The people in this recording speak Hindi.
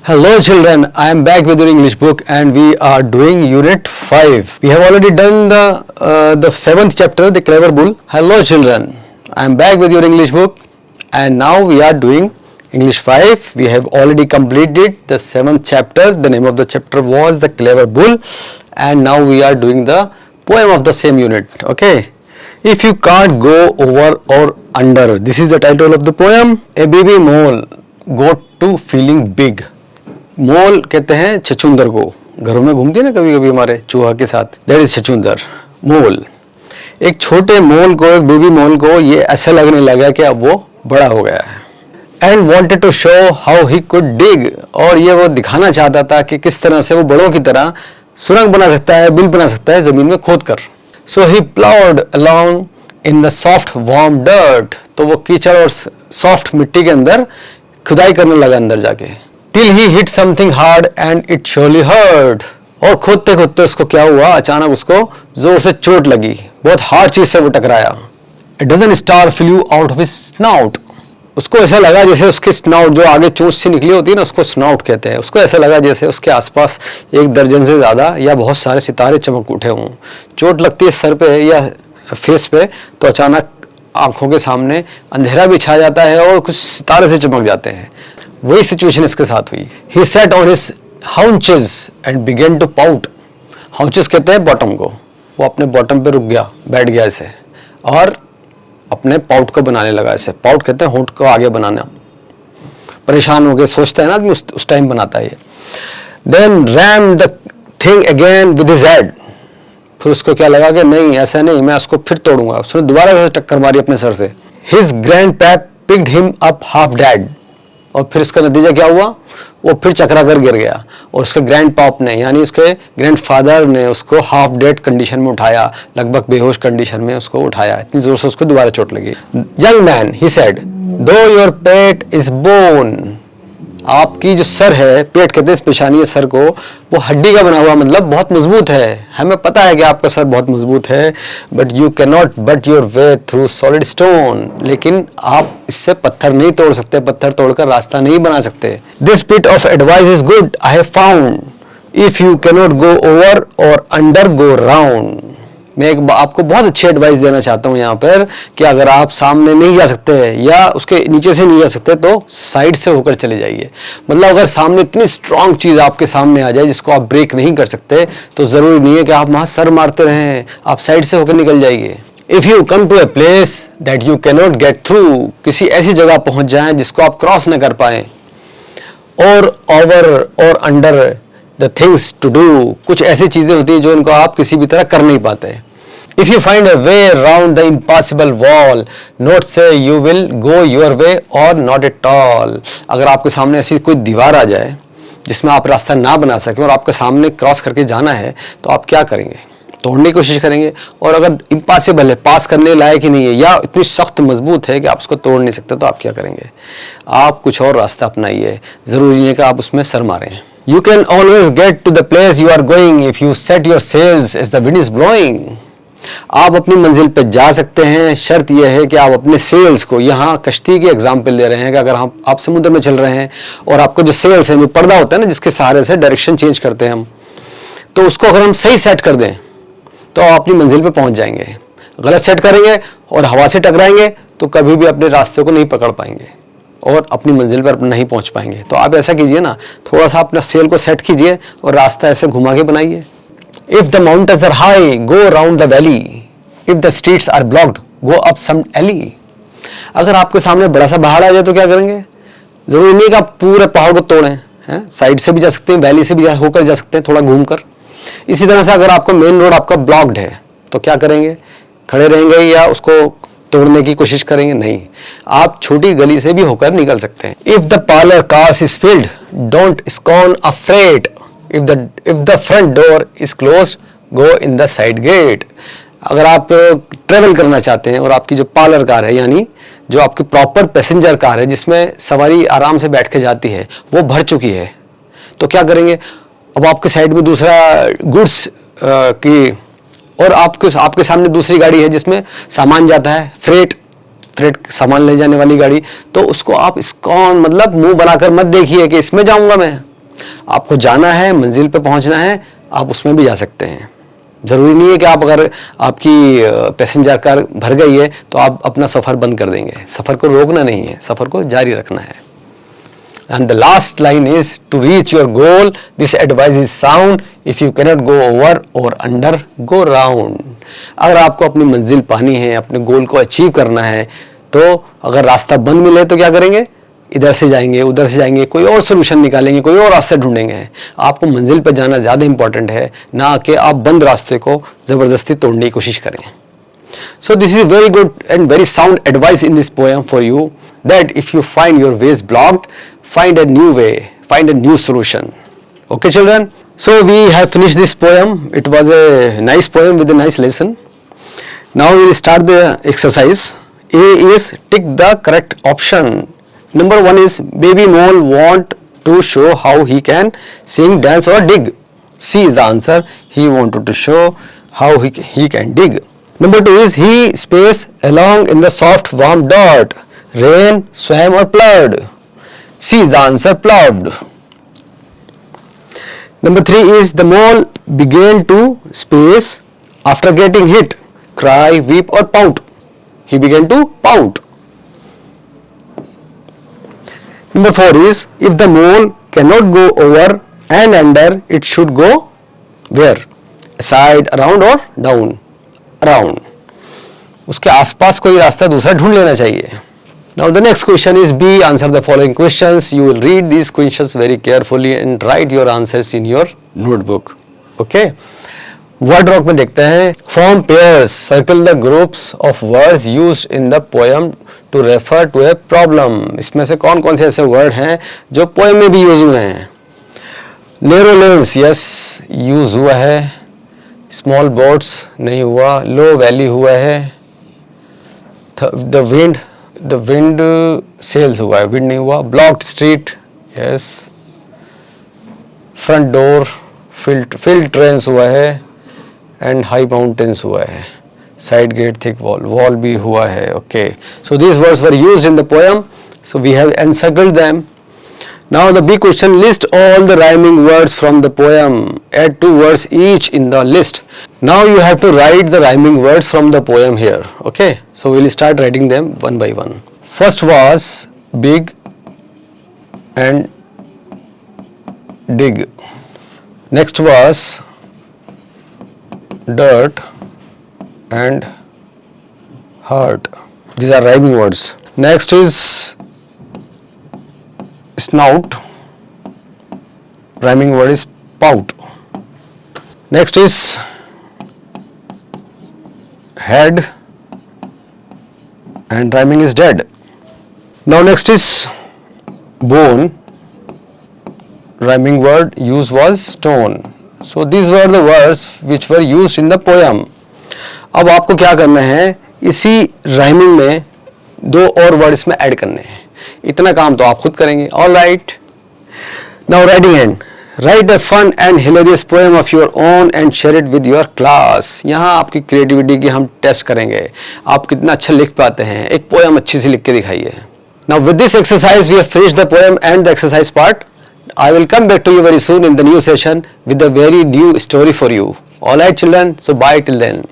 Hello children, I am back with your English book and we are doing unit 5. We have already done the 7th chapter, the clever bull. Hello children, I am back with your English book and now we are doing English 5. We have already completed the 7th chapter. The name of the chapter was the clever bull and now we are doing the poem of the same unit. Okay. If you can't go over or under, this is the title of the poem. A baby mole got to feeling big. मोल कहते हैं छछूंदर को, घरों में घूमती है ना कभी कभी हमारे चूहा के साथ, दैट इज छछूंदर मोल। एक छोटे मोल को, एक बेबी मोल को ये ऐसा लगने लगा कि अब वो बड़ा हो गया है। And wanted to show how he could dig, और ये वो दिखाना चाहता था कि किस तरह से वो बड़ों की तरह सुरंग बना सकता है, बिल बना सकता है जमीन में खोद कर। So he ploughed along in the soft warm dirt, तो वो कीचड़ और सॉफ्ट मिट्टी के अंदर खुदाई करने लगा अंदर जाके। Till he hit something hard and it surely hurt, और खोदते खोदते उसको क्या हुआ, अचानक उसको जोर से चोट लगी, बहुत हार्ड चीज से वो टकराया। A dozen star flew out of his snout, उसको ऐसा लगा जैसे उसकी स्नाउट जो आगे चोंच से निकली होती है ना, उसको स्नाउट कहते हैं। उसको ऐसा लगा जैसे उसके आसपास 1 दर्जन से ज्यादा या बहुत सारे सितारे चमक उठे हों। चोट लगती है सर पे या फेस पे तो अचानक आंखों के सामने अंधेरा भी छा जाता है और कुछ सितारे से चमक जाते हैं। वही सिचुएशन इसके साथ हुई। He sat on his haunches and began to pout. haunches कहते हैं बॉटम को, वो अपने बॉटम पे रुक गया, बैठ गया ऐसे और अपने पाउट को बनाने लगा ऐसे। पाउट कहते हैं होंठ को आगे बनाना, परेशान हो गए, सोचता है ना आदमी उस टाइम बनाता है ये। Then rammed the thing again with his head, फिर उसको क्या लगा कि नहीं ऐसा नहीं, मैं उसको फिर तोड़ूंगा। उसने दोबारा से टक्कर मारी अपने सर से। His grandpap picked him up half dead, और फिर इसका नतीजा क्या हुआ, वो फिर चकरा कर गिर गया और उसके ग्रैंड पॉप ने यानी उसके ग्रैंडफादर ने उसको हाफ डेड कंडीशन में उठाया, लगभग बेहोश कंडीशन में उसको उठाया, इतनी जोर से उसको दोबारा चोट लगी। यंग मैन ही सेड, दो योर पेट इज बोन, आपकी जो सर है, पेट कहते हैं इस पेशानी है सर को, वो हड्डी का बना हुआ, मतलब बहुत मजबूत है। हमें पता है कि आपका सर बहुत मजबूत है, but you can not but your way through solid stone, लेकिन आप इससे पत्थर नहीं तोड़ सकते, पत्थर तोड़कर रास्ता नहीं बना सकते। This bit of advice is good I have found, if you can not go over और अंडर गो राउंड। मैं एक आपको बहुत अच्छी एडवाइस देना चाहता हूं यहाँ पर कि अगर आप सामने नहीं जा सकते या उसके नीचे से नहीं जा सकते तो साइड से होकर चले जाइए। मतलब अगर सामने इतनी स्ट्रांग चीज आपके सामने आ जाए जिसको आप ब्रेक नहीं कर सकते तो जरूरी नहीं है कि आप वहां सर मारते रहें, आप साइड से होकर निकल जाइए। If you come to a place that you can not get through, किसी ऐसी जगह पहुंच जाएं जिसको आप क्रॉस न कर पाए, और ओवर और under the things to do, कुछ ऐसी चीजें होती हैं जो उनको आप किसी भी तरह कर नहीं पाते। If you find a way around the impossible wall, not say you will go your way or not at all. अगर आपके सामने ऐसी कोई दीवार आ जाए जिसमें आप रास्ता ना बना सकें और आपके सामने क्रॉस करके जाना है तो आप क्या करेंगे, तोड़ने की कोशिश करेंगे। और अगर इम्पॉसिबल है, पास करने लायक ही नहीं है या इतनी सख्त मजबूत है कि आप उसको तोड़ नहीं सकते तो आप क्या करेंगे, आप कुछ और रास्ता अपनाइए, जरूरी नहीं है कि आप उसमें सर मारें। You can always get to the place you are going if you set your sails as the wind is blowing. आप अपनी मंजिल पे जा सकते हैं, शर्त यह है कि आप अपने सेल्स को, यहाँ कश्ती के एग्जाम्पल ले रहे हैं कि अगर आप समुद्र में चल रहे हैं और आपको जो सेल्स हैं, जो पर्दा होता है ना जिसके सहारे से डायरेक्शन चेंज करते हैं हम, तो उसको अगर हम सही सेट कर दें तो आप अपनी मंजिल पे पहुंच जाएंगे। गलत सेट करेंगे और हवा से टकराएंगे तो कभी भी अपने रास्ते को नहीं पकड़ पाएंगे और अपनी मंजिल पर नहीं पहुंच पाएंगे। तो आप ऐसा कीजिए ना, थोड़ा सा अपना सेल को सेट कीजिए और रास्ता ऐसे घुमा के बनाइए। If the mountains are high, go round the valley. If the streets are blocked, go up some alley. अगर आपके सामने बड़ा सा पहाड़ आ जाए तो क्या करेंगे, जरूरी नहीं कि आप पूरे पहाड़ को तोड़ें, हैं, साइड से भी जा सकते हैं, वैली से भी होकर जा सकते हैं, थोड़ा घूमकर। इसी तरह से अगर आपका मेन रोड आपका ब्लॉक्ड है तो क्या करेंगे, खड़े रहेंगे या उसको तोड़ने की कोशिश करेंगे? नहीं, आप छोटी गली से भी होकर निकल सकते हैं। If the parlor cars is filled, don't scorn a freight. If the front door is closed, go in the side gate. अगर आप ट्रेवल करना चाहते हैं और आपकी जो पार्लर कार है यानी जो आपकी प्रॉपर पैसेंजर कार है जिसमें सवारी आराम से बैठ के जाती है वो भर चुकी है तो क्या करेंगे, अब आपके साइड में दूसरा गुड्स की और आपके सामने दूसरी गाड़ी है जिसमें सामान जाता है, फ्रेट सामान ले जाने वाली गाड़ी, तो उसको आप इस्कॉन मतलब मुंह बनाकर मत देखिए कि इसमें जाऊंगा मैं, आपको जाना है, मंजिल पे पहुंचना है, आप उसमें भी जा सकते हैं। ज़रूरी नहीं है कि आप अगर आपकी पैसेंजर कार भर गई है तो आप अपना सफ़र बंद कर देंगे। सफ़र को रोकना नहीं है, सफ़र को जारी रखना है। And the last line is, to reach your goal, this advice is sound. If you cannot go over or under, go round. अगर आपको अपनी मंजिल पानी है, अपने गोल को अचीव करना है, तो अगर रास्ता बंद मिले तो क्या करेंगे? इधर से जाएंगे, उधर से जाएंगे, कोई और सोल्यूशन निकालेंगे, कोई और रास्ते ढूंढेंगे। आपको मंजिल पर जाना ज़्यादा इंपॉर्टेंट है, ना कि आप बंद रास्ते को ज़बरदस्ती तोड़ने की कोशिश करें। So this is very good and very sound advice in this poem for you, that if you find your ways blocked, find a new way, find a new solution. Okay children, so we have finished this poem. It was a nice poem with a nice lesson. Now we will start the exercise. A is tick the correct option. Number 1 is, baby mole want to show how he can sing, dance or dig. C is the answer. He wanted to show how he can dig. Number 2 is, he space along in the soft warm dirt. Rain, swam or plowed. C is the answer, plowed. Number 3 is, the mole began to space after getting hit. Cry, weep or pout. He began to pout. Number 4 is, if the mole cannot go over and under, it should go where? Aside, around or down? Around. उसके आसपास कोई रास्ता दूसरा ढूंढ लेना चाहिए। Now the next question is B. Answer the following questions. You will read these questions very carefully and write your answers in your notebook. Okay. Word rock में देखते हैं, form pairs, circle the groups of words used in the poem to refer to a problem. इसमें से कौन कौन से ऐसे word हैं जो poem में भी use हुए हैं? Narrow lanes, yes, use हुआ है। Small boats नहीं हुआ। Low valley हुआ है। The wind sails हुआ है, wind नहीं हुआ। Blocked street, yes. Front door, filled trains हुआ है। And high mountains हुआ है। Side gate, thick wall भी हुआ है। Okay. So these words were used in the poem. So we have encircled them. Now the big question, list all the rhyming words from the poem. Add 2 words each in the list. Now you have to write the rhyming words from the poem here. Okay. So we will start writing them one by one. First was big and dig. Next was dirt and hurt. These are rhyming words. Next is snout. Rhyming word is pout. Next is head and rhyming is dead. Now next is bone. Rhyming word used was stone. So these were the words which were used in the poem. अब आपको क्या करना है, इसी rhyming में 2 और वर्ड इसमें ऐड करने हैं। इतना काम तो आप खुद करेंगे। All right. Now writing end. Write a fun and hilarious poem of your own and share it with your class. यहाँ आपकी क्रिएटिविटी की हम टेस्ट करेंगे, आप कितना अच्छा लिख पाते हैं। एक पोएम अच्छी सी लिख के दिखाइए। Now with this exercise we have finished the poem and the exercise part. I will come back to you very soon in the new session with a very new story for you. All right children, so bye till then.